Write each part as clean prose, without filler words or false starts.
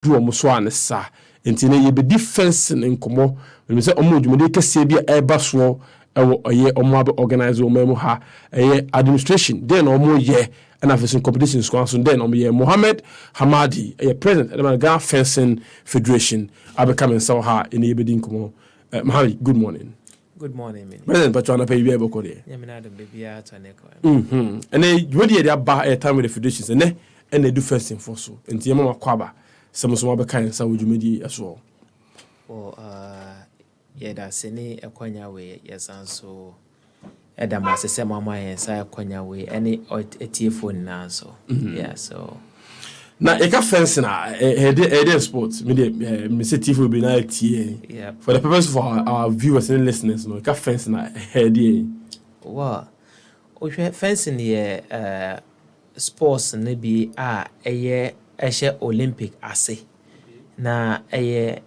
do almost one sa until you be defense in Como. When we say Omujumade Casabia Airbus a year or more organize or memo ha a administration, then or more year and have some competition squads and then year Mohammed Hamadi, a president of the Ghana Fencing Federation, are becoming so hard in the Ebedin Como. Mahadi, good morning. Good morning, President Patrana pay you able to yeah, baby out on and then you did a bar a time with the federations and they do fencing for so and Tiama Kwaba, some of kind so would you media as well. Oh, yeah, that's any a conya way, yes, and so Adam was a semi and say a conya way, any a telephone now, so yeah, so. Now, a fencing, a sports, Mr. Tiff will be like TA. For the purpose of our viewers and listeners, no, a fencing, a well, fencing here, sports, maybe a year, a share Olympic assay. Now, a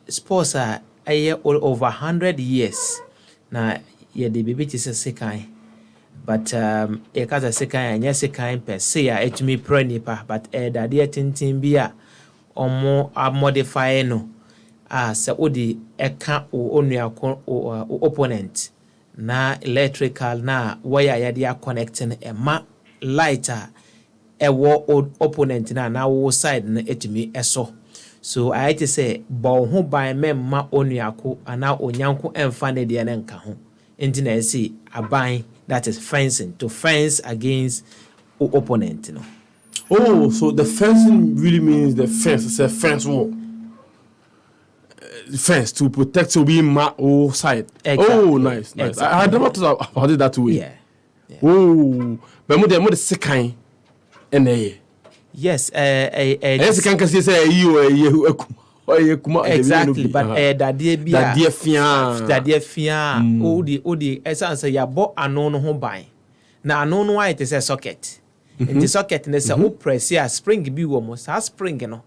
sports are a year all over 100 years. Now, yeah, the baby is a second. But a casa second and yes, a kind per se, it me prenipa, but that dear tintin beer or more are modifying no. So odi a can or only or opponent. Na electrical na wire yadia connecting a ma lighter a war old opponent na side na it me eso. So I had to say, bow who by mem ma onyako and now onyanko and funny the anenka. Internet see a buying. That is fencing, to fence against opponent, you know. Oh, so the fencing really means the fence. It's a fence wall. Fence to protect so we my whole side. Exactly. Oh, nice. Exactly. I never thought about it that way. Yeah. Oh, but more the second and yes, second can say you exactly, but that dear fear, odi, essence, ya bought a non home buy. Now, no why it is a socket. In the socket, and there's a press here, spring be almost a spring, you know.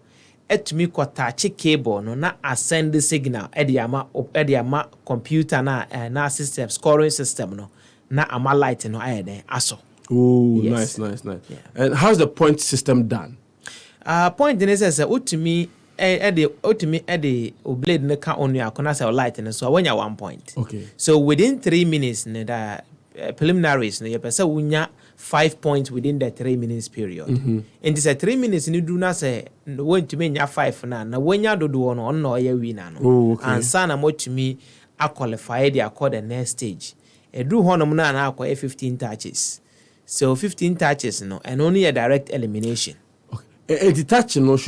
Et me touch cable, no, not ascend the signal, Ediama computer, na system, scoring system, no, na ama light, no, I had aso. Oh, yes. Nice. Yeah. And how's the point system done? Point in is to me. Eddie blade ne ka on your corner light and so when you 1 point. Okay. So within 3 minutes, the preliminaries, you person wunya 5 points within the 3 minutes period. And this 3 minutes you do not say when to me ya 5 na when you do on no ya winner no. Oh, okay. And sana mo to me I qualify the accord the next stage. E do honom na na akwa 15 touches. So 15 touches no and only a direct elimination. Okay. A detachment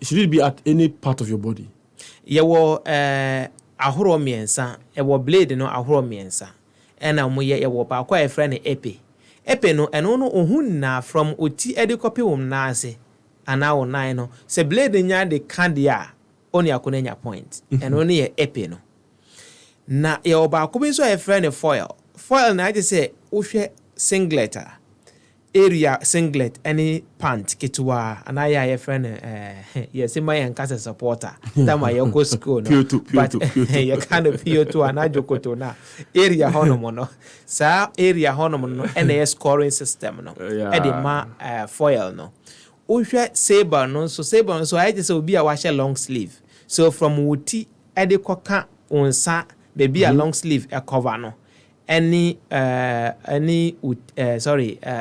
should it be at any part of your body? Yewo ahoro miensa, ewo blade no ahoro miensa. Ena mo yewo pa kwa e friend epe. Epe no eno no ohun na from oti edi copy wom na ase. Ana wo nine no. Se blade nya de candia oni akonenya point. Eno no ye epe no. Na yewo ba ko bi so e friend foil. Foil na je say wo hwe singlet area singlet any pant kitwa and I friend yes my and supporter that my go school no but you kind of PO2 and ajokoto na area honomo no sa area honomo no and scoring system no e dey ma foil no uhwe saber no so I just will be a wash long sleeve so from wuti e dey koka onsa baby a long sleeve e cover no any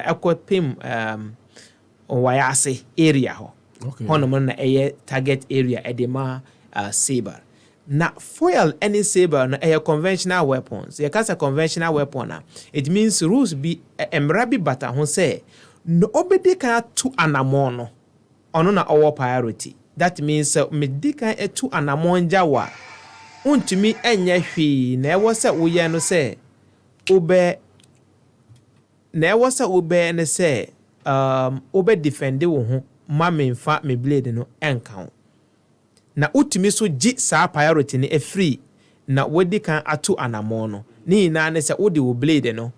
equipim wayase area ho. Okay. Hono na eye target area edema saber. Na foil any saber na eye conventional weapons. You can conventional weapon na. It means rules be emrabi bata ho say no obedi kan to anamon no. Ono na our priority. That means me kan to anamon jawa. Untumi enye hwi na ewo se wo ye no say ube na wasa ube ne say ube defend wo ho ma me mfa me blade no enka na utimi so gi sa priority ne free na wodi kan ato anamon no ni na ne say wodi wo blade no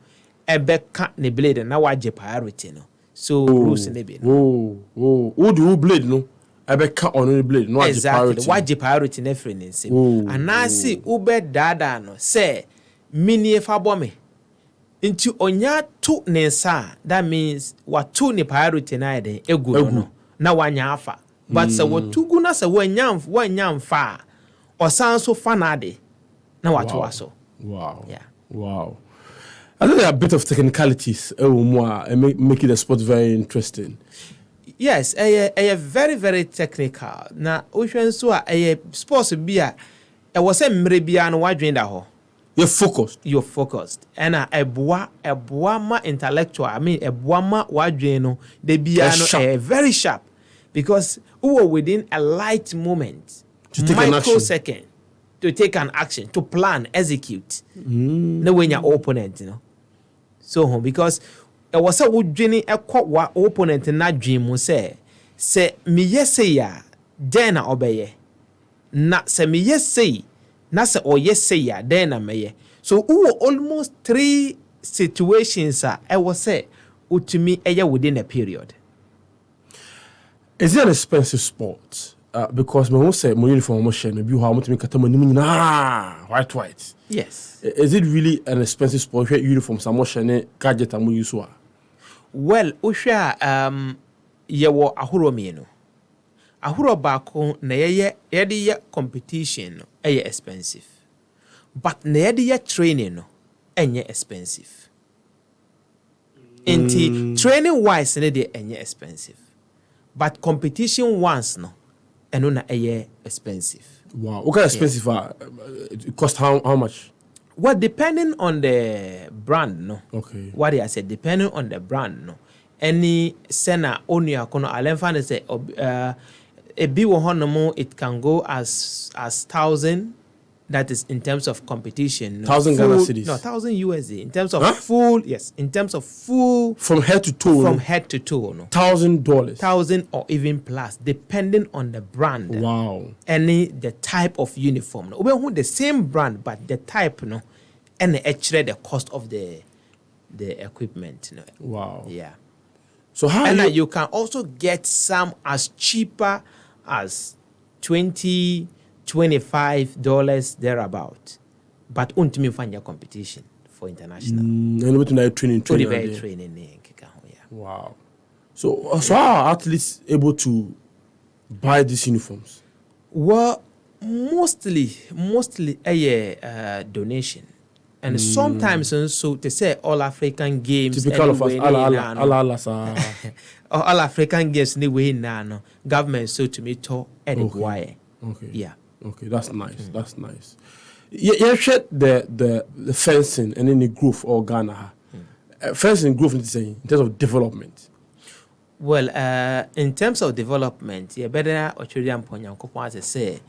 ebeka ne blade na waje priority no so rules ne be no wodi wo blade no ebeka on the blade no waje priority exactly waje priority ne free ne nsem anasi ube dada no say mini fa bome Inti onya tu nesa, that means watu ni priority na ede egu no na wanya afa but so what two guna say one yam fa or sound so fanade. Now what was so? Wow. Yeah. Wow. I think there are a bit of technicalities and make the sport very interesting. Yes, a very, very technical. Now, ocean so a sports beer. I was a mrebian wagin da ho. You're focused. You're focused. And a boama intellectual. I mean, a boama wagino, the biano very sharp. Because we were within a light moment, to take microsecond, to take an action, to plan, execute. No when your opponent, you know. So, because it was a wood journey a quite opponent in that dream will say me yes say ya, then I obey. Not say me yes say, not say or yes say ya, then I may. So, almost 3 situations I was say, to me, within a period. Is it an expensive sport? Because my own say my uniform motion, maybe how much make white. Yes. Is it really an expensive sport? Uniform, some motion, gadget, and use. Well, Usha, yewo ahuro mienu. Ahuro bako na ye competition expensive. But na ye training no expensive. Inti training wise na de expensive. But competition once no na expensive. Wow. What kind of expensive? It cost how much? Well, depending on the brand, no. Okay. What I said, depending on the brand, no. Any sena onia kono alemfa say a biwo honomo it can go as 1,000. That is in terms of competition. 1,000 Ghana cedis. No, 1,000 USD. In terms of full, yes. In terms of full. From head to toe. From head to toe, no. $1,000. 1,000 or even plus, depending on the brand. Wow. The type of uniform. No. We the same brand, but the type, no. And actually the cost of the equipment. No. Wow. Yeah. So how and you can also get some as cheaper as $20-$25 thereabout. But ultimately find your competition for international. And training. Yeah. Wow. So how are athletes able to buy these uniforms? Well, mostly a donation. And sometimes also to say all African games. Typical of us. All African games anyway now. Government so to me to Okay. Yeah. Okay, that's nice. That's nice. You shared the fencing and then the growth or Ghana. Fencing growth in terms of development. Well, in terms of development, you better Australian Ponya Copa say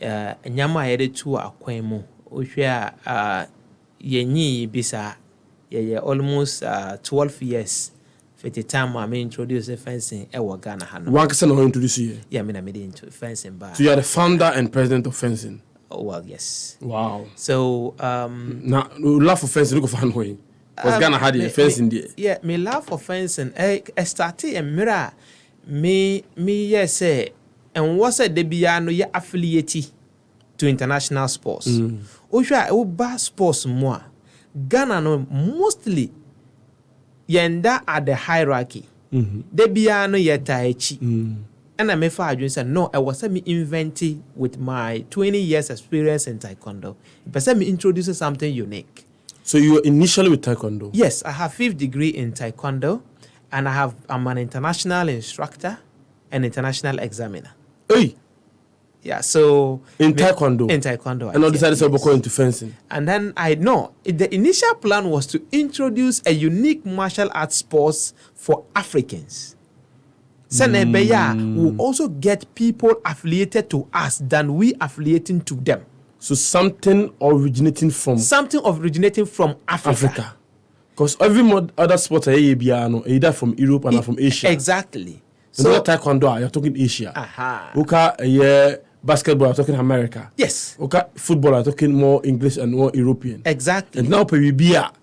Nyama headed to Aquemo, which are Yenyi Bisa, almost 12 years. For the time I introduce the fencing, Ghana. One person who introduce you. Yeah, I made into fencing bar. So you are the founder and president of fencing. Oh, well, yes. Wow. So now love for fencing. Look for handway. Because Ghana had a fencing there. Yeah, me love for fencing. I started a mirror. Me yes say, and what's a debiano ye affiliate to international sports. Uba sports more. Ghana no mostly. Yenda at the hierarchy. Debiano yetaichi. And I may find say no, I was me inventing with my 20 years experience in taekwondo. But me introduce something unique. So you were initially with taekwondo? Yes, I have 5th degree in taekwondo, and I'm an international instructor and international examiner. Hey. Yeah, so in taekwondo. And I decided to go into fencing. And then the initial plan was to introduce a unique martial arts sports for Africans. Senebeya will also get people affiliated to us than we affiliating to them. So something originating from Africa. Because every other sport either from Europe and from Asia. Exactly. So taekwondo, you're talking Asia. Basketball, you're talking America. Yes. Football, you're talking more English and more European. Exactly. And now Peribia.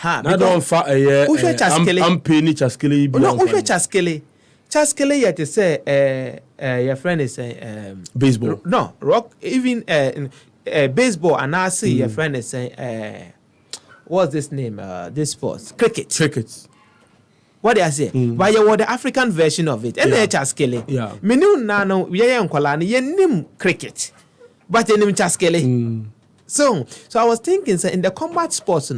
Now don't I'm paying Chaskele. No, Chaskele. Chaskele, you say your friend is saying baseball. No, rock. Even baseball, and I see your friend is saying what's this name? This sport, cricket. Cricket. What they say? But you were the African version of it. And they just killing. Yeah. Me knew nano we are Nkolani ye nim cricket. But you nim just killing. So I was thinking in the combat sports,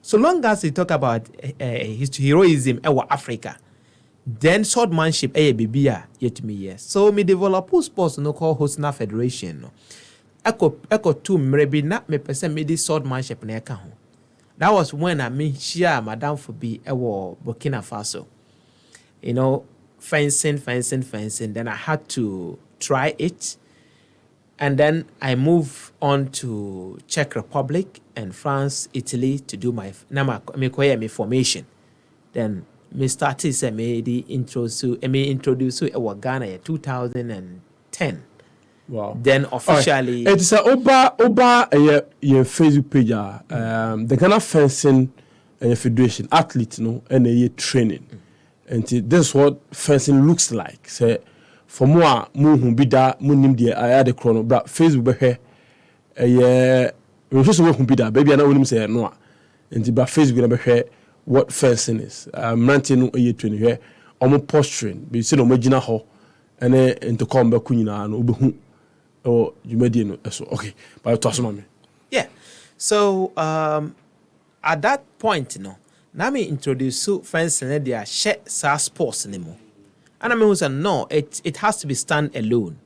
so long as we talk about heroism in Africa, then swordmanship bibia yet me yes. So me develop sports called Hosna Federation. Echo two maybe not me person me this swordmanship na eka ho. That was when I mean share Madame for be Burkina Faso. Fencing. Then I had to try it. And then I moved on to Czech Republic and France, Italy to do my formation. Then me started introduce Ghana in 2010. Wow. Then officially It's a oba your Facebook page the Ghana fencing federation athlete and a training. And this is what fencing looks like. Say for more who be that munim the I had the chrono but Facebook we just work be that baby I know him say no. And but Facebook be what fencing is. Ranting a training here almost posturing be say no magina ho and into come back no or you made so okay, but to me. Yeah. So at that point, now me introduce fencing and they share sports anymore. And I mean who said no, it has to be stand alone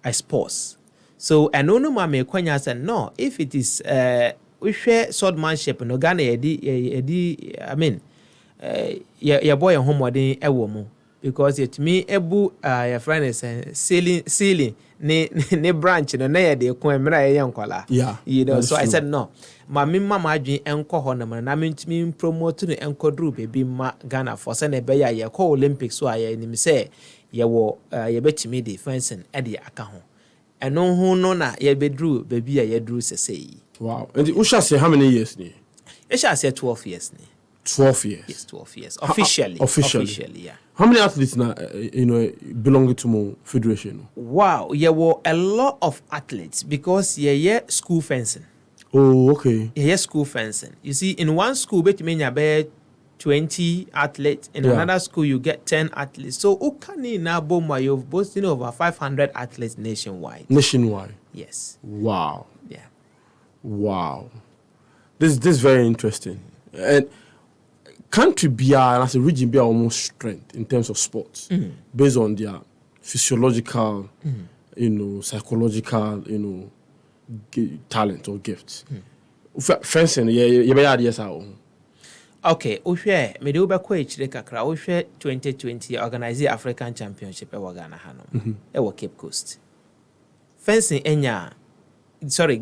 as sports. So and no mama kwanya said no, if it is we share swordmanship no Ghana I mean your boy homewarding ewo because it me ebu your friend is sailing ne branch no na ye de ko emra ye nkwala. Yeah, so true. I said no ma adwin enko ho na na me promote no enko dru baby ma Ghana for say na be ya call Olympics so aye nim say ye wo ye betimi de fencing e de aka ho eno ho no na ye be dru baby ya ye dru sesei. Wow. And you shall say how many years ni? You shall say 12 years ni. 12 years. Yes, 12 years. Officially, yeah. How many athletes now, belong to my federation? Wow, there were a lot of athletes because school fencing. Oh, okay. School fencing. You see, in one school, bet me about 20 athletes. In another school, you get 10 athletes. So, ukani na boma you've boasting over 500 athletes nationwide. Nationwide. Yes. Wow. Yeah. Wow. This is very interesting. And country BR as a region BR almost strength in terms of sports based on their physiological, psychological, talent or gifts. Fencing, yes, okay, me do ba ko echire kakra. 2020 organize African Championship e Ghana hano. E Cape Coast. Fencing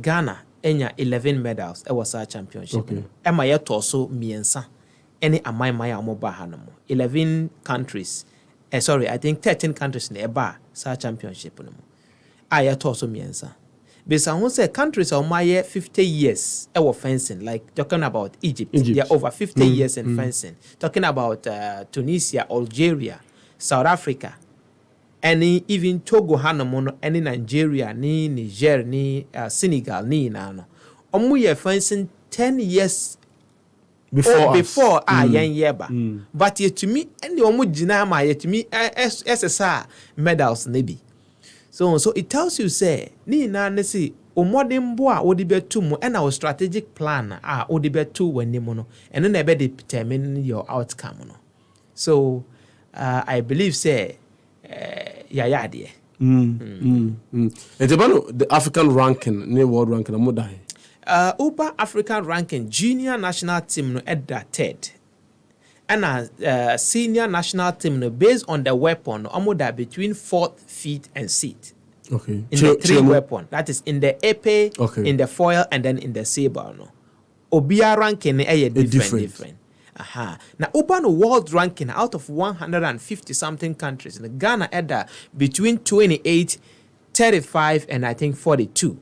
Ghana enya 11 medals e was our championship. Okay. Ema ye torso miensa. Any amai amoba hanamo 11 countries I think 13 countries in eba sa championship no aya torso miensa besa who say countries are my 50 years fencing like talking about Egypt. They are over 50 years in fencing, talking about Tunisia, Algeria, South Africa, and even Togo hanamo any Nigeria ni Niger ni Senegal ni nano omu fencing 10 years before yeba but yet to me and the omujina ma yet to me SSR medals maybe so it tells you say ni na nesi omodin bo a odi betu mu and our strategic plan odi betu wani mu no and na be determine your outcome no so I believe say there it's about the African ranking ne world ranking amodai Uber African ranking junior national team no at that third. And senior national team no based on the weapon omoda between 4th, 5th, and 6th. Okay. In the three weapon. That is in the epee, in the foil, and then in the saber no. Obia ranking different. Now Uber no world ranking out of 150 something countries. In Ghana at between 28, 35, and I think 42.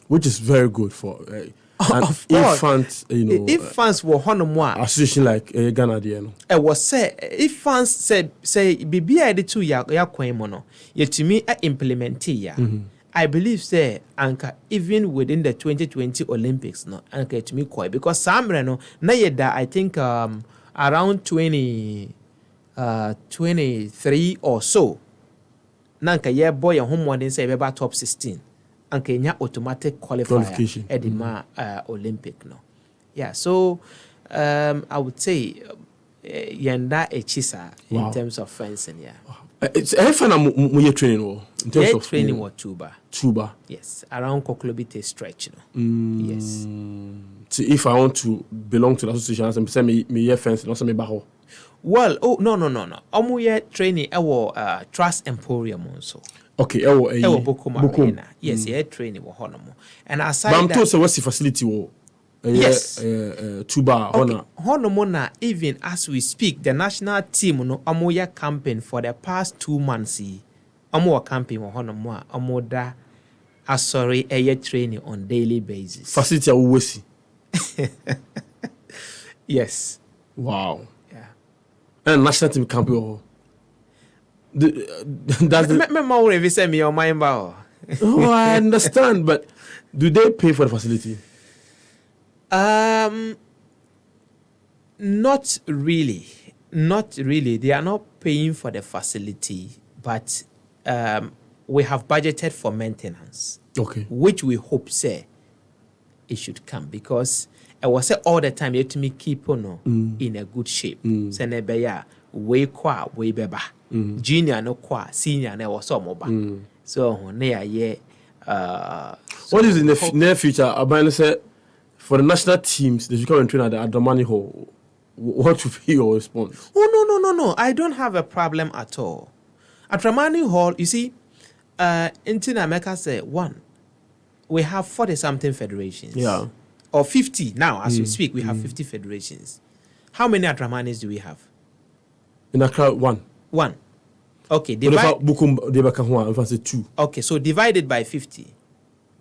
Which is very good for of infant, if fans were honomwa association like Ghana no. Was say if fans say bibi I the 2 ya kwan mo no yetimi implement ya. I believe say anka even within the 2020 Olympics no anka yetimi koi because samre no na yeda I think around 23 or so. Nanka ye boy and home one say about top 16. Anka nya automatic qualifier edima Olympic no. Yeah, so I would say yanda echisa in terms of fencing, yeah. It's a fun training in terms of training or tuba. Yes, around Koklobite stretch, Yes. So if I want to belong to the association, I'm saying me fence, not me baho. Well, no. Omuye training Trust Emporium also. Okay, Bokum. Yes, training wo honomo. And aside but I'm that, told so what's the facility wo? Yes. Tuba honor. Honomo na even as we speak, the national team no omuye campaign for the past 2 months. Omo campaign wo honomo omoda asori training on daily basis. Facility wo. Yes. Wow. Yeah. And national team campaign. That's me on my bow. Oh, I understand, but do they pay for the facility? Not really. They are not paying for the facility, but we have budgeted for maintenance. Okay. Which we hope say it should come, because I was say all the time you have to me keep on in a good shape. Say nebeya we kwa we beba. Junior no kwa senior ne was moba. So ne what is in the near future? Abane say for the national teams they should come and train at the Adamani Hall. What would be your response? Oh no. I don't have a problem at all. At Ramani Hall, you see, in America say we have 40-something federations. Yeah. Or 50 now, as we speak, we have 50 federations. How many Adramanis do we have? In Accra, 1. Okay, divide. Okay, so divided by 50.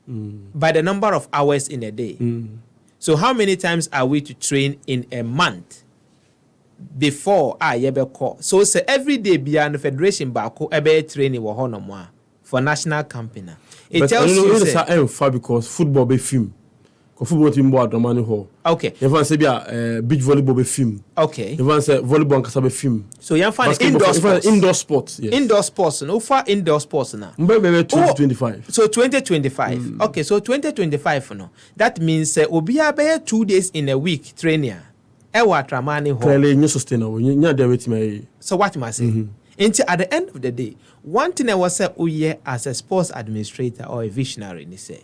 By the number of hours in a day. So how many times are we to train in a month before yebeko? So say every day beyond the federation bako ebe training wo hono for national campaign. It tells you say because football be film. Football team board Domani Hall. Okay. Everyone say beach volleyball be film. Okay. Everyone say volleyball and kasa be film. So you find indoor sports. Indoor sports. Yes. Indoor sports. No far indoor sports now. Maybe 2025. So 2025. Okay. So 2025 no. That means obia be 2 days in a week training. Ewa Tramani Hall. Clearly not sustainable. Nya dey wait me. So what must I say? Until at the end of the day, one thing I was say as a sports administrator or a visionary ni say.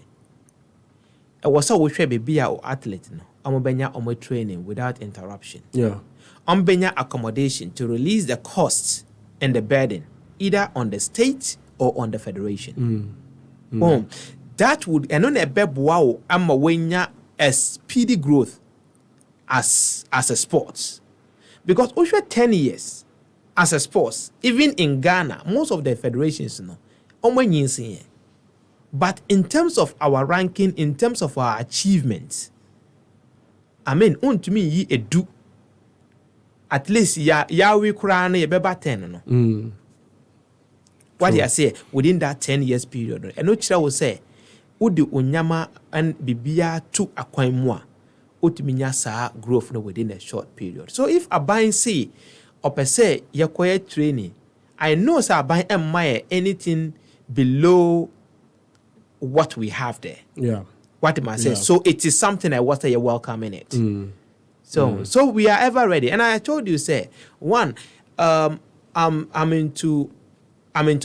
I was so we be or athlete no. Benya training without interruption. Yeah. Benya accommodation to release the costs and the burden either on the state or on the federation. That would wenya a speedy growth as a sport. Because over 10 years as a sport, even in Ghana, most of the federations no but in terms of our ranking, in terms of our achievements, I mean, to me, ye do at least ya we crown ye beba 10 no. What do you say within that 10 years period? And which I will say, Udi unyama and bibia to akwaimwa, utiminya sa growth no within a short period. So if a buying say or per se ya quiet training, I know sa buying anything below what we have there. Yeah. What am I saying? So it is something I was you're welcoming it. So we are ever ready. And I told you, say, one, I'm into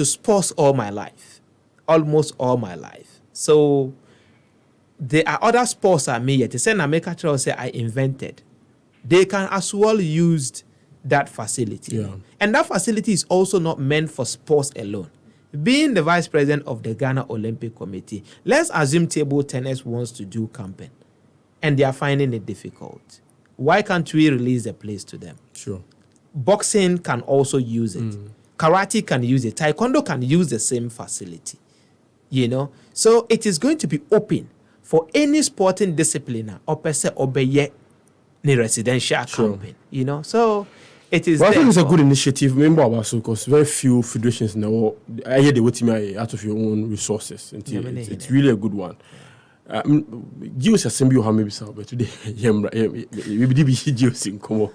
sports all my life. Almost all my life. So there are other sports I made yet. Say Nameka say I invented. They can as well use that facility. Yeah. And that facility is also not meant for sports alone. Being the vice president of the Ghana Olympic Committee, let's assume table tennis wants to do camping and they are finding it difficult. Why can't we release the place to them? Sure. Boxing can also use it. Karate can use it. Taekwondo can use the same facility. You know? So it is going to be open for any sporting discipline or per se obey the residential camping. You know? So it is. Well, I think it's a good initiative. Remember also because very few federations in the world, I hear they wait me out of your own resources. It's really a good one. Give us a symbol how maybe so, but today we be GOC come.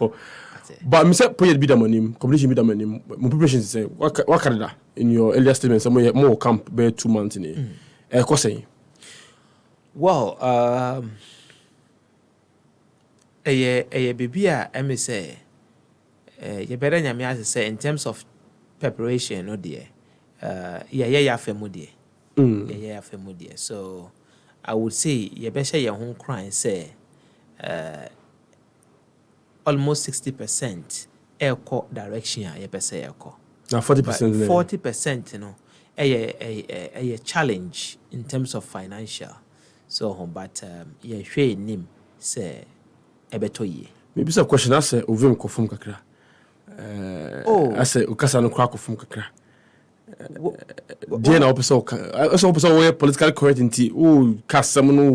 But me say project be the money, competition be the money. My preparation say what Canada in your earlier statement some more camp be 2 months in it. Say. Well, baby, I may say, you better nyame say in terms of preparation, no dear. Family. So I would say you better your home crying say almost 60% echo direction you better say echo. Now 40%. 40%, you know, a challenge in terms of financial. So but you share name say a better ye. Maybe some question I say ovim kofum kakra. I say ukasa no kwa kofum kakra. Then I also where political correct cast some no.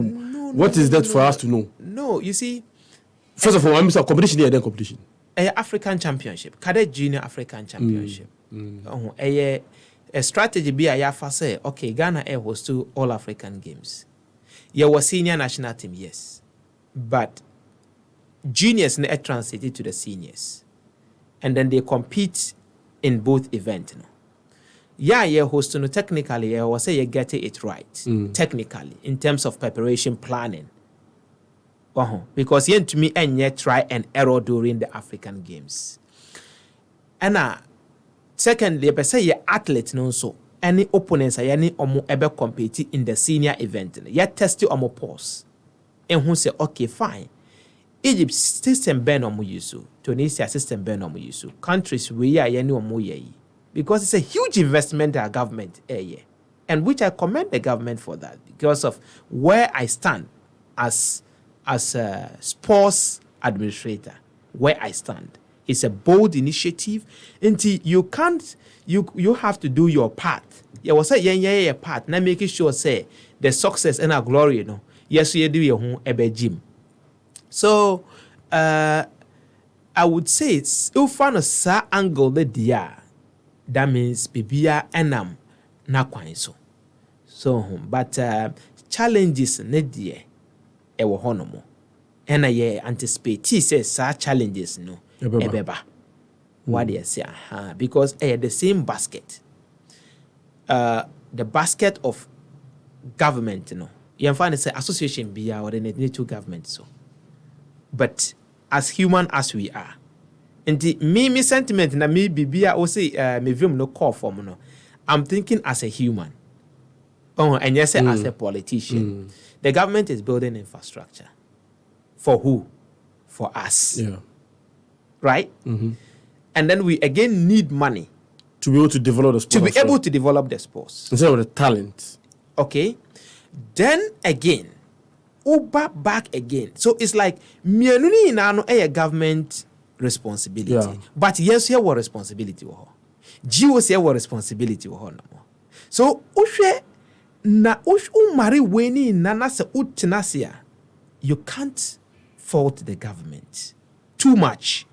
What is that for us to know? No, you see. First of all, I'm saying competition here, then competition. African Championship, Cadet Junior African Championship. A strategy be a say, okay, Ghana air host to all African games. You were senior national team, yes, but juniors ne translated to the seniors, and then they compete in both events. You know? Yeah, you host no technically, I was say you get it right technically in terms of preparation planning. Because yen to me and yet try and error during the African Games. And secondly, I say your athlete no so any opponents are any omo ever compete in the senior event. Yet test you omo pause. And who say okay fine. Egypt system ben omo yusu, Tunisia system ben omo yusu. Countries we are any omo ye. Because it's a huge investment our government and which I commend the government for that because of where I stand as a sports administrator, where I stand. It's a bold initiative. Until you can't, you have to do your part. You will say, yeah, part. Now making sure, say, the success and our glory, you know. Yes, you do your own gym. So, I would say it's, you find a sa angle the dia. That means bibia enam na kwan so. So, but challenges ne die. Ewo honomo ena ye anticipate says such challenges no ebeba what they say because the same basket the basket of government no you find say association be or the need to government so but as human as we are and the me sentiment na me bibia o say me vim no call for no I'm thinking as a human and yes as a politician. The government is building infrastructure. For who? For us. Yeah. Right? Mm-hmm. And then we again need money. To be able to develop the sports. To be able to develop the sports. Instead of the talent. Okay. Then again, back again. So it's like, mianuni inano a government responsibility. Yeah. But yes, here was responsibility. GOC here was responsibility. So, na umari weni nana se utinasia, you can't fault the government too much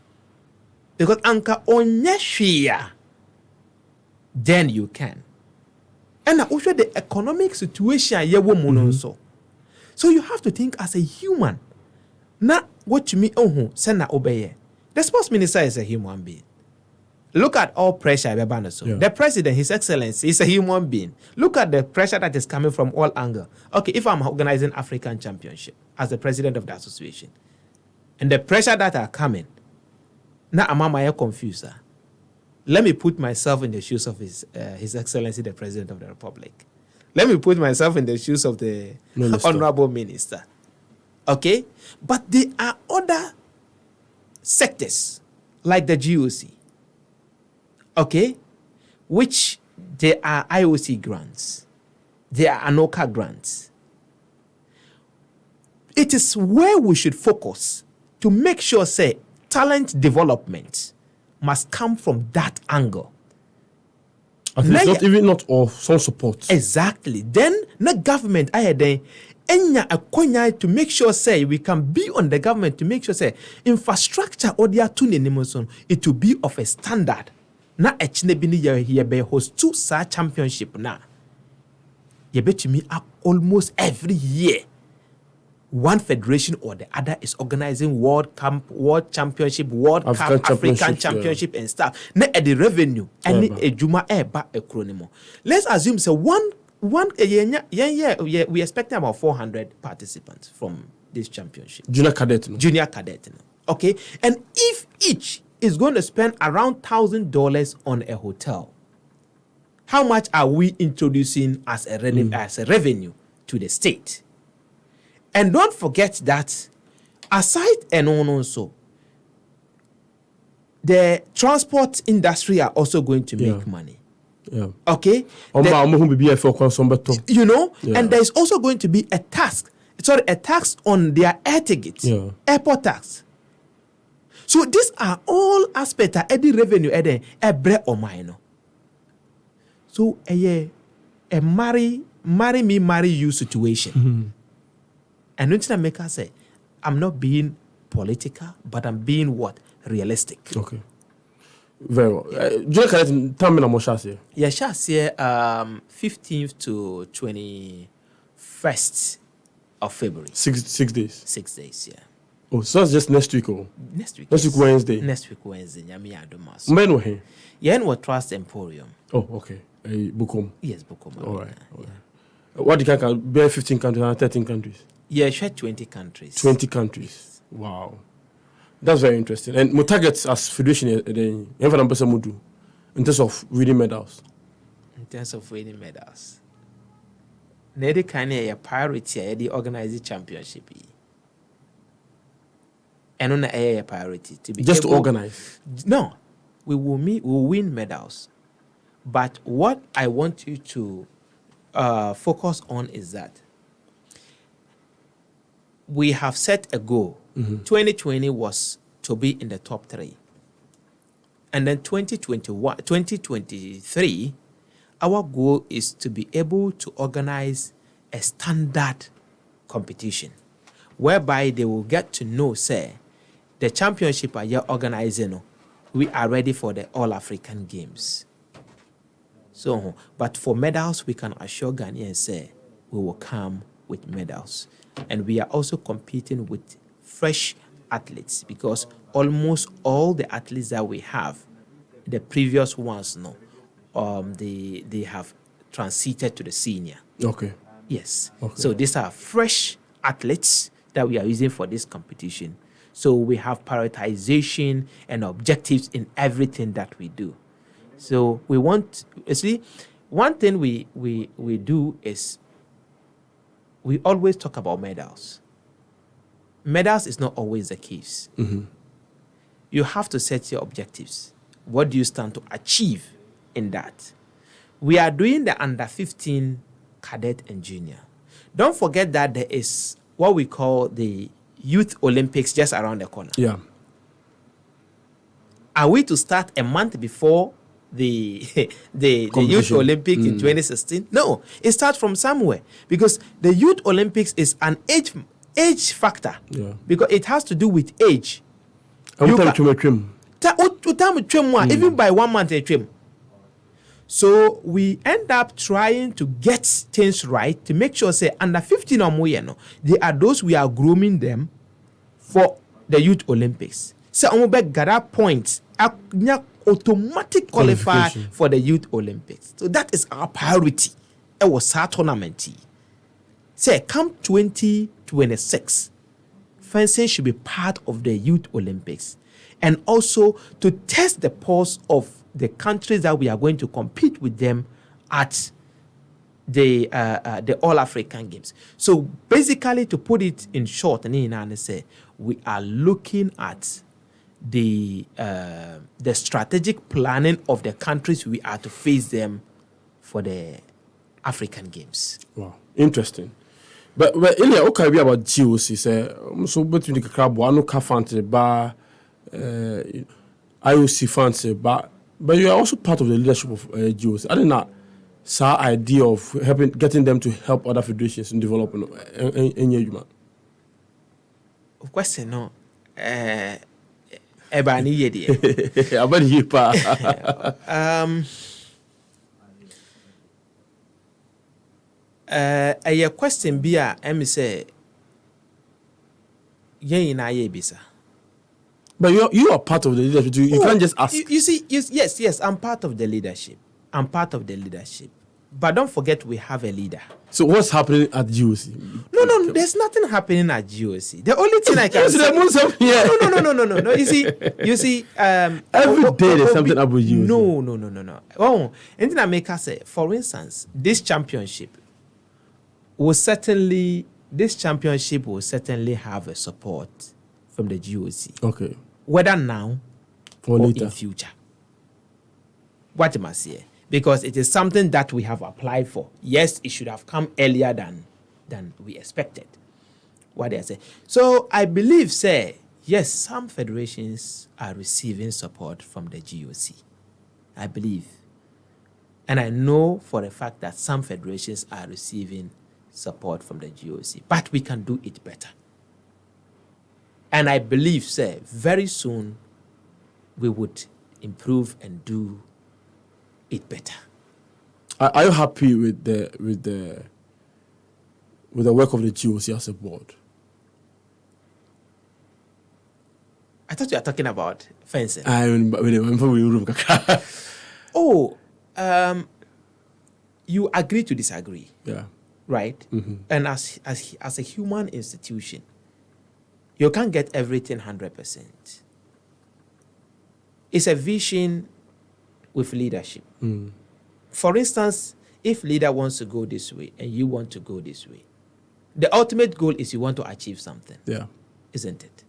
because anka onyeshia, then you can. And also the economic situation ye woman so. So you have to think as a human. Na what you mean send na obeye. The sports minister is a human being. Look at all pressure. The president, His Excellency, is a human being. Look at the pressure that is coming from all angles. Okay, if I'm organizing African Championship as the president of the association, and the pressure that are coming, now I'm confused. Let me put myself in the shoes of His Excellency, the President of the Republic. Let me put myself in the shoes of the Honorable Minister. Okay? But there are other sectors, like the GOC. Okay, which there are IOC grants, there are ANOCA grants. It is where we should focus to make sure, say, talent development must come from that angle. It's not of some support. Exactly. Then the government, to make sure, say, we can be on the government to make sure, say, infrastructure or the it will be of a standard. Na echinebini ye be host two such championship na. Ye bet me up almost every year. one federation or the other is organizing World Championship, World African Cup, African Championship, Championship and stuff. Na the revenue any ejuma eba ekronimo. Let's assume so we expecting about 400 participants from this championship. Junior cadet. No? Junior cadet. No? Okay, and if each is going to spend around $1,000 on a hotel, how much are we introducing as a revenue to the state? And don't forget that aside and also, the transport industry are also going to make money. Yeah. Okay? You know, and there's also going to be a tax on their air tickets, airport tax. So these are all aspects of the revenue a bread or mine. So a marry me, marry you situation. Mm-hmm. And don't make us say, I'm not being political, but I'm being what? Realistic. Okay. Very well. Junior cadet, tell me more chance here. Yeah, chance here 15th to 21st of February. 6 days. 6 days, yeah. Oh, so that's just next week, oh? Next week. Next week Wednesday. Next week Wednesday. Nyami Adomas. When were he? Yeah, in what Trust Emporium. Oh, okay. Bukom. Yes, Bukom. All right. What do you can bear 15 countries and 13 countries? Yeah, share 20 countries. 20 countries. Wow. That's very interesting. And my targets as federation in terms of winning medals. In terms of winning medals. Nede can a priority at the organized championship. And on a priority to be just to organize. No, we will win medals. But what I want you to focus on is that we have set a goal. 2020 was to be in the top 3. And then 2023, our goal is to be able to organize a standard competition whereby they will get to know, say, the championship are here organizing. We are ready for the All African Games. So, but for medals, we can assure Ghanaians, say, we will come with medals. And we are also competing with fresh athletes because almost all the athletes that we have, the previous ones, they have transited to the senior. Okay. Yes. Okay. So these are fresh athletes that we are using for this competition. So we have prioritization and objectives in everything that we do. So we want, see, one thing we do is we always talk about medals. Medals is not always the case. Mm-hmm. You have to set your objectives. What do you stand to achieve in that? We are doing the under 15 cadet and junior. Don't forget that there is what we call the Youth Olympics just around the corner. Yeah. Are we to start a month before the Youth Olympics in 2016? No, it starts from somewhere because the Youth Olympics is an age factor. Yeah. Because it has to do with age. Even by 1 month a trim. So we end up trying to get things right to make sure, say, under 15 or more, they are those we are grooming them for the Youth Olympics. So I'm going to get points, automatic qualify for the Youth Olympics. So that is our priority. It was our tournament. Say, come 2026, fencing should be part of the Youth Olympics. And also to test the pulse of the countries that we are going to compete with them at the All African Games. So basically, to put it in short, we are looking at the strategic planning of the countries we are to face them for the African Games. Wow, interesting. But Ilya, okay, be about GOC. Say so between the crab, one no fancy bar, IOC fancy bar. But you are also part of the leadership of GOC. I didn't know some idea of getting them to help other federations in developing any human. Of course, no. Ebani yedi. I bet you pa. A question be a say But you are part of the leadership. You can't just ask. You see, yes, I'm part of the leadership. But don't forget we have a leader. So what's happening at GOC? No, there's nothing happening at GOC. The only thing I can say... No. You see... every day there's something about GOC. No. Oh, anything I make us say, for instance, this championship will certainly have a support from the GOC. Okay. Whether now or later. In future. What am I saying? Because it is something that we have applied for. Yes, it should have come earlier than we expected. What they say. So I believe, yes, some federations are receiving support from the GOC. I believe. And I know for a fact that some federations are receiving support from the GOC. But we can do it better. And I believe, very soon we would improve and do it better. Are you happy with the work of the GOC as a board? I thought you were talking about fencing. You agree to disagree. Yeah. Right? Mm-hmm. And as a human institution, you can't get everything 100%. It's a vision with leadership. Mm. For instance, if leader wants to go this way and you want to go this way, the ultimate goal is you want to achieve something. Yeah. Isn't it?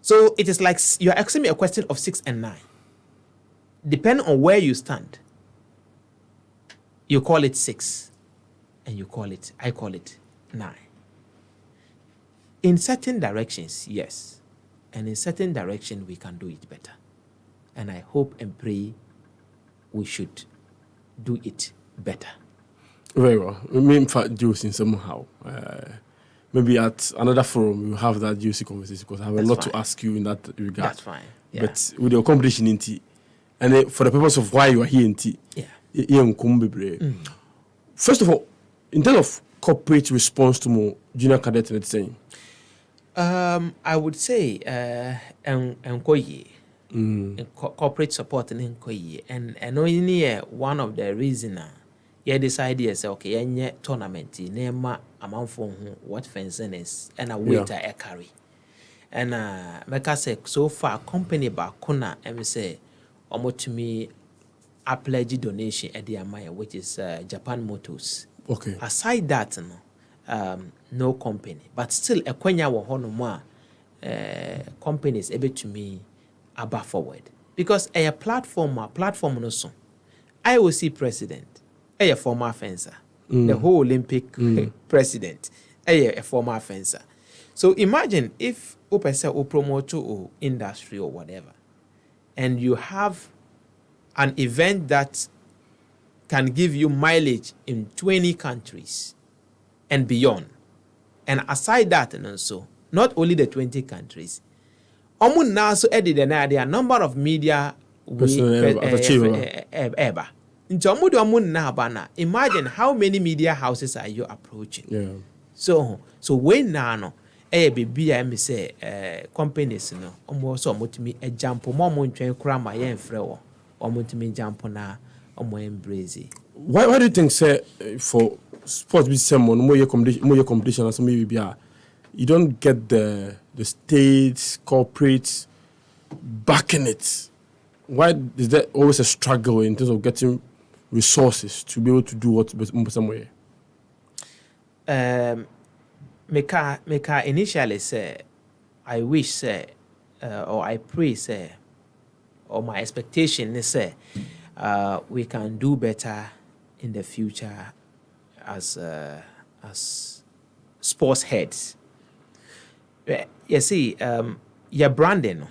So it is like you're asking me a question of 6 and 9. Depending on where you stand, you call it 6 and I call it 9. In certain directions, yes. And in certain directions, we can do it better. And I hope and pray we should do it better. Very well. We may in fact GOC somehow. Maybe at another forum we'll have that GOC conversation because I have a lot to ask you in that regard. That's fine. Yeah. But with your competition in T, and for the purpose of why you are here in T, First of all, in terms of corporate response to more junior cadet, let's say, I would say corporate support in Nkoye, and only one of the reasons you decide is okay, any tournament name amount for what fencing is and a weight I carry, and make us say so far company bakuna and say almost to me a pledge donation at the Amaya, which is Japan Motors. Okay. Aside that, no company, but still a kwenya wo hono mo companies able to me above forward because a platform no so IOC president a former fencer, the whole Olympic president a former fencer. So imagine if opesa or promote or industry or whatever, and you have an event that can give you mileage in 20 countries and beyond. And aside that, and also, not only the 20 countries, now so there are a number of media ever. Imagine how many media houses are you approaching? Yeah. So when now baby I say companies no almost me a jump more train crama yen frewo me jump na embrace. Why do you think say for sports be someone more your competition as maybe you don't get the states corporates backing it? Why is there always a struggle in terms of getting resources to be able to do what somewhere? Meka initially say I wish say or I pray say or my expectation is say we can do better in the future as sports heads. You see, your branding,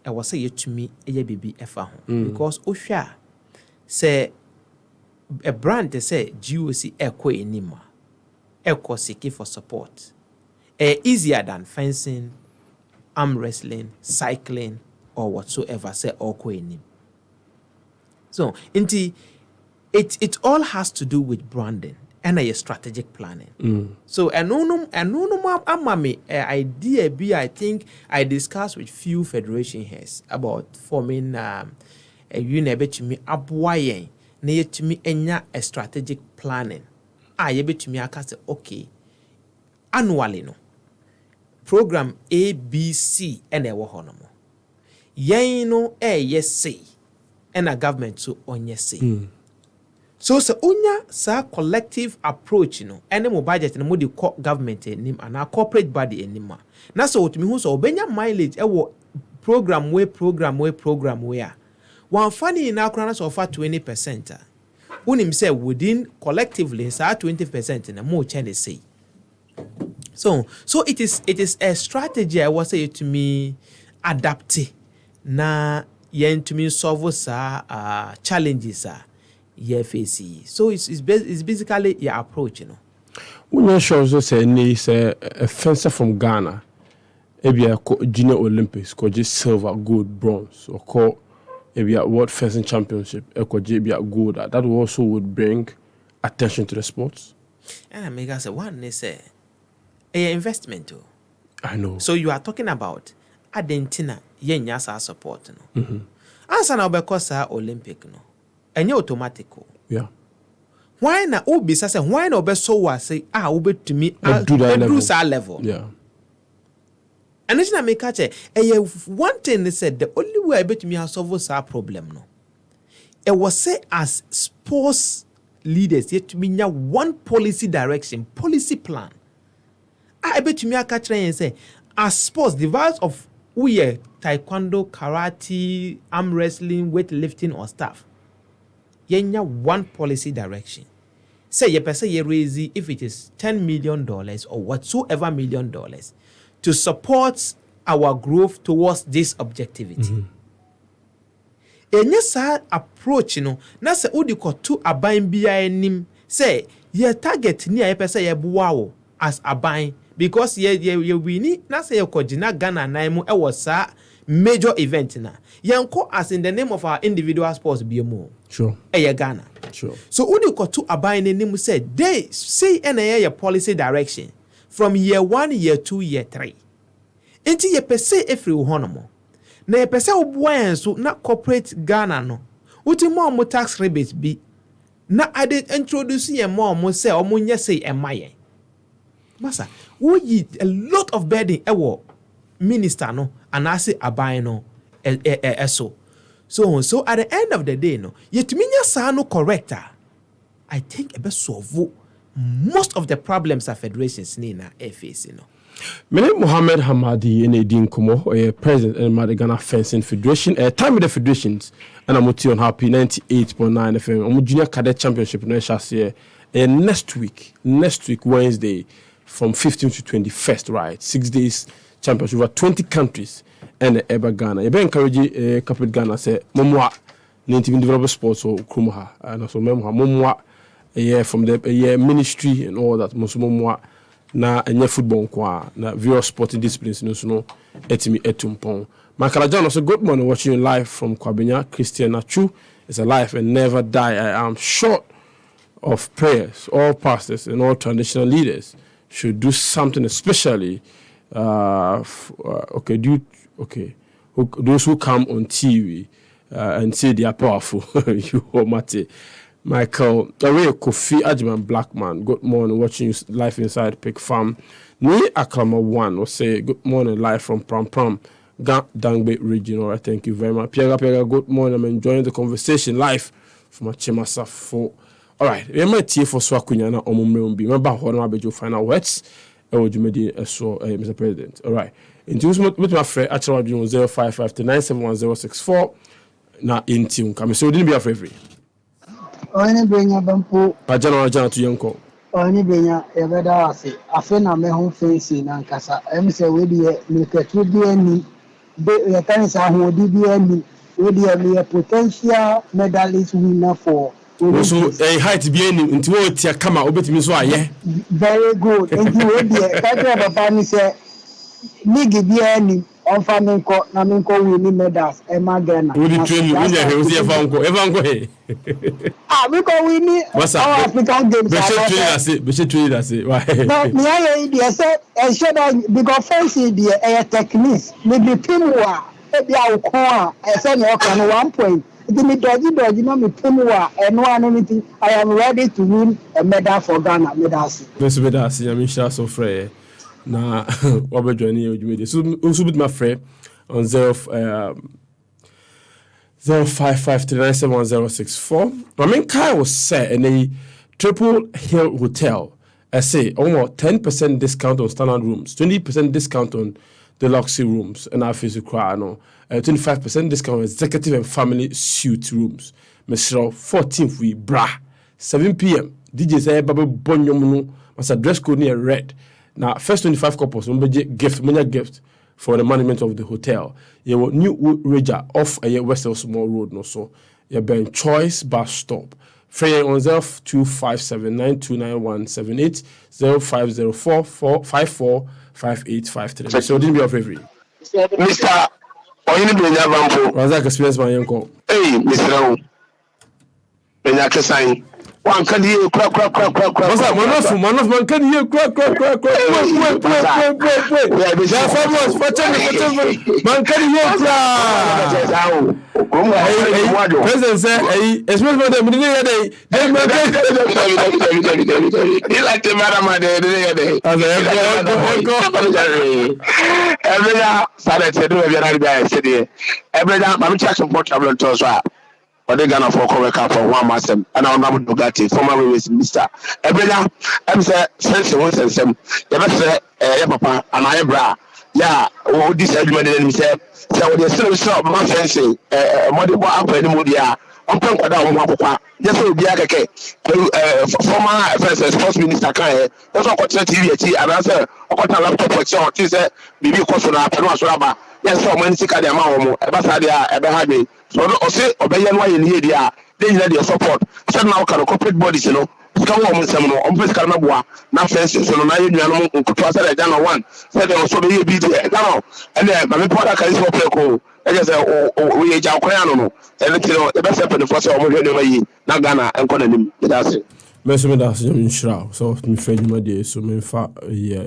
I was say to me, baby because Osha say a brand they say GOC echo anymore, echo seeking for support, easier than fencing, arm wrestling, cycling, or whatsoever. Say echo anymore. So, it all has to do with branding. and a strategic planning. So anonum amami idea be I think I discussed with few federation heads about forming a unit to me abwayen na to me enya a strategic planning. I be to me aka say okay annually no program ABC and a wo no mo. Yen no yes say and a government so on yes say. So unya sa collective approach no any mo budget no mo the government enim and a corporate body enim na so otumi hu so obenya mileage e wo program we a one funny na krana so offer 20%. Unim say within collectively sa 20% na mo change say. So it is a strategy I was say to me adapt na yen to me solve sa challenges face. So it's basically your approach, you know. When you show us say a fencer from Ghana, maybe a junior Olympics, could just silver, gold, bronze, or call maybe a world fencing championship, could be a gold. That also would bring attention to the sports. And I make us say one they say a investment too. I know. So you are talking about Argentina, yenya support, no. Answer now because Olympic, no. And you automatic. Yeah. Why na obi say why na obe so wa say obe to me do that level. Yeah. And it's na make catch one thing they said the only way I bet me solve this problem no. It was say as sports leaders yet to me one policy direction, policy plan. I bet me catch and say as sports device of we taekwondo, karate, arm wrestling, weightlifting or stuff. Yenya one policy direction. Say ye person ye raise if it is $10 million or whatsoever $1 million to support our growth towards this objectivity. Enye sa approach no na se udi ko to aban bia enim say ye target ni ye person ye buawo as aban because ye wini na say ye ko gina Ghana na mu e was sa major event na yanko as in the name of our individual sports BMO. Sure. Ghana. Sure. So uni ko to abai ne nim say they say your policy direction from year 1, year 2, year 3. Enti ye pese every honomo. Na ye pese obuan so na corporate Ghana no. Uti mo tax rebate bi na ade introduce ye mo say omo nya say emaye. Masa, we a lot of burden ewo minister no and I say abai no So at the end of the day, no, yet minya sa no corrector. I think ebe solve most of the problems of federations na face, you know. My name Mohammed Hamadi in Edin Kumo, president of the Ghana Fencing Federation. Time with the federations, and I'm on happy 98.9 FM. I'm junior cadet championship in Chassis. Next week Wednesday, from 15th to 21st, right? 6 days championship over 20 countries. And ever Ghana. You be encourage corporate Ghana say momwa native develop sports or krumaha and also momwa from the ministry and all that momwa na enye football kwa na various sporting disciplines no etimi etumpon. Makalajan also good morning watching you live from Kwabena. Christian Nachu is alive and never die. I am short of prayers. All pastors and all traditional leaders should do something especially those who come on TV and say they are powerful. You Mate. Michael, Kofi Ajman Blackman, good morning, watching you live inside Pig Farm. Ni Aklama One will say good morning live from Pram Dangbe region. All right, thank you very much. Pierre, good morning. I'm enjoying the conversation live from Achimasa 4. All right, we might tea for Swakunyana or Mumbi. Remember, what you final words? Mr. President. All right. Introduce with my friend actually 055-971-064. Na in tune. Come so didn't be a favorite. Oni benya bampo. General to Yanko. Oni benya ebeda ase. Afe na me home fancy na nkasa. Em se we dey make to dey ni. Be kan sa ho di dey ni. We dey be potential medalist winner for. So height be any into what ya come obetimi so aye. Very good. And you we dey ka papa ni say league be any on farming na winning medals Ghana. We the train you see evanko hey. We go winning all African games. Be train that say why. No, me I idea say e show that because fancy the techniques maybe pin wa e bia wo kon a say no kan 1 point. It me dodgy no me pin wa and no anything. I am ready to win a medal for Ghana medals. Medals, I mean share so free. Na what joining you with so with my friend on 0553971064. I mean Kai was said in a Triple Hill Hotel. I say almost 10% discount on standard rooms, 20% discount on deluxe rooms, and I feel cry no 25% discount on executive and family suite rooms. Mr. 14th we bra 7 p.m. DJ say Baba Bonyomuno must dress code near red. Now, first 25 couples, gift for the management of the hotel. You will new Raja off a Western Small Road, no so. You been Choice Bus Stop. Free on 0257929178 0504-545853. So, didn't be your favorite. Mr. Oyinbo. What's that experience, my uncle? Hey, Mr. Benyakesan. One can hear crack. What's that? Man can hear crack. Man can hear crack. President said, especially the beginning day. He like the madam day. Every day, Saturday, do every day. Every day, I'm checking for travel to us. They Ghana for correct for one master, and I'm not Bugatti, former railways minister. Every day, I'm saying, sense one sense, the best, papa, and I bra. Yeah, this argument, and he said, so they still shop my fencing, model up in the media. I'm talking about one just so be a former sports minister. That's what TV and answer. Laptop for sure. She said, "Bibi Kosona, Penwa yes, so many sick at the amount of Abasadia, Abahadi. So, say, Obayan, why in here, they need your support. So now, can corporate bodies, you know, come on, some on Pescanabua, now fences, so now you know, could pass a Ghana one. Said also be a bit now. And then, my product is for Peco. I just say, we age our Koyano, and you know, the best happen for some of you, not Ghana, and calling him. That's it. Messi, I'm in Shroud, so my friend, my dear, so my yeah.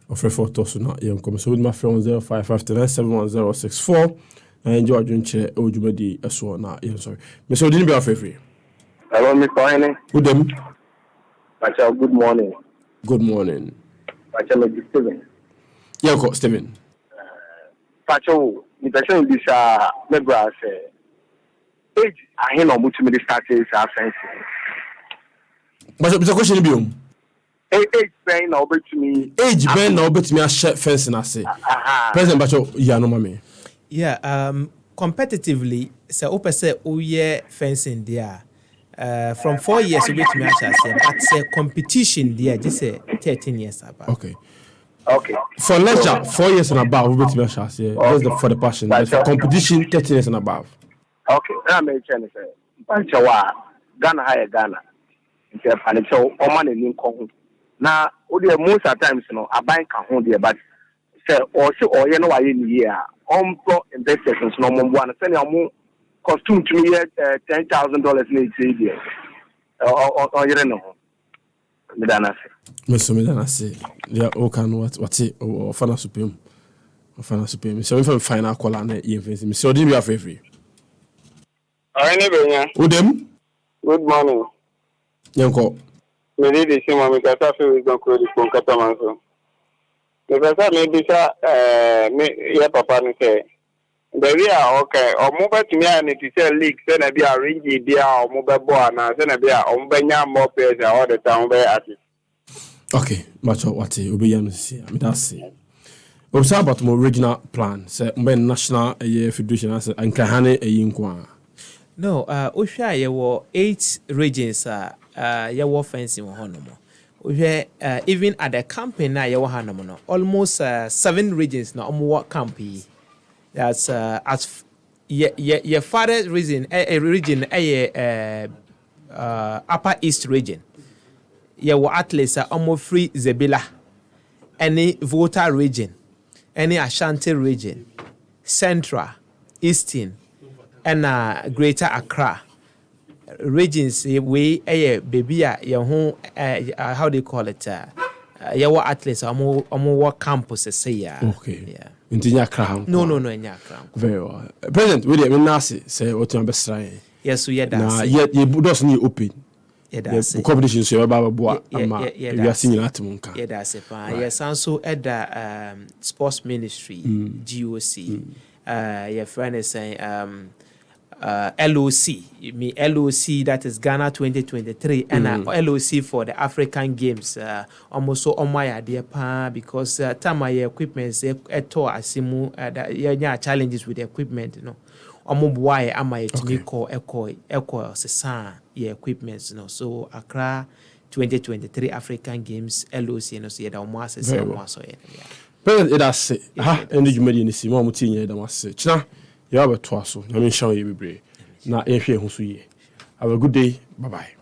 Of for Tosuna, young come so with my friend 0559711064 and enjoy Junche Ojumadi as well. Now, sorry. Miss Odin be our favorite. Hello, Miss Kohene. Good day. Good morning. Good morning. Steven. Yeah, Steven. Pacho, the person this Nebra say age I hear no much me start is offensive. But the question be age ben na obetumi a share fence na say President Bacho ya no mame. Yeah, competitively so open say oye fencing there from 4 years obetumi a share but say competition there just say 13 years about. Okay. For leisure 4 years and above obetumi a share that's for the passion. But for competition 13 years and above. Okay, na me chene say Pancha wa Ghana high Ghana. Nti Pancha o man ni nko na most at times a bank can there, but say or so or you know why in year pro investors no one send your costume to me $10,000 in a year or you know Medana say they are all can what or Fana Supreme so if I final call on it so do you have favorite good morning Yanko. Maybe the same one because I feel we don't call it from Catamanso. Because maybe yeah, Papa, say, baby, okay, or move to me and if you say leaks, then I be a ringy beer or mobile born, and then I be a Umbanya more pairs all the time by artists. Okay, much of what you be see. I mean, that's it. What's about my original plan? Say, when national federation and Kahane a yinkwa. No, Usha, you were 8 regions. Your fencing honomo. Even at the campaign now, your hanomo. Almost 7 regions now. What campaign? That's as your father's region, a region, Upper East region. Your athletes are almost free Zebila. Any Volta region, any Ashanti region, Central, Eastern, and Greater Accra regions. We baby your home. How do you call it? Your athletes are more campuses. Say Okay. Yeah. Intinya Crown. No, in Crown. Very well. President, we did Nasi say what you best trying. Yes, we are Now, yet you doesn't need open. The competition so about boa ama we are seeing at Munka. Yeah, that's it. Yes, also at the sports ministry, GOC. Your friend is saying LOC. Me LOC, that is Ghana 2023, and LOC for the African Games. Almost so on my idea, because time my equipment is asimu that yeah challenges with the equipment, you know. Why am I to me call echo your equipment, you know. So Accra 2023 African Games LOC, you know, so yeah, almost so yeah. President, it has and you made in the Simon Mutin, that was it. Now, you have a twasso. I mean, show you be brave. Now, if you have a good day, bye bye.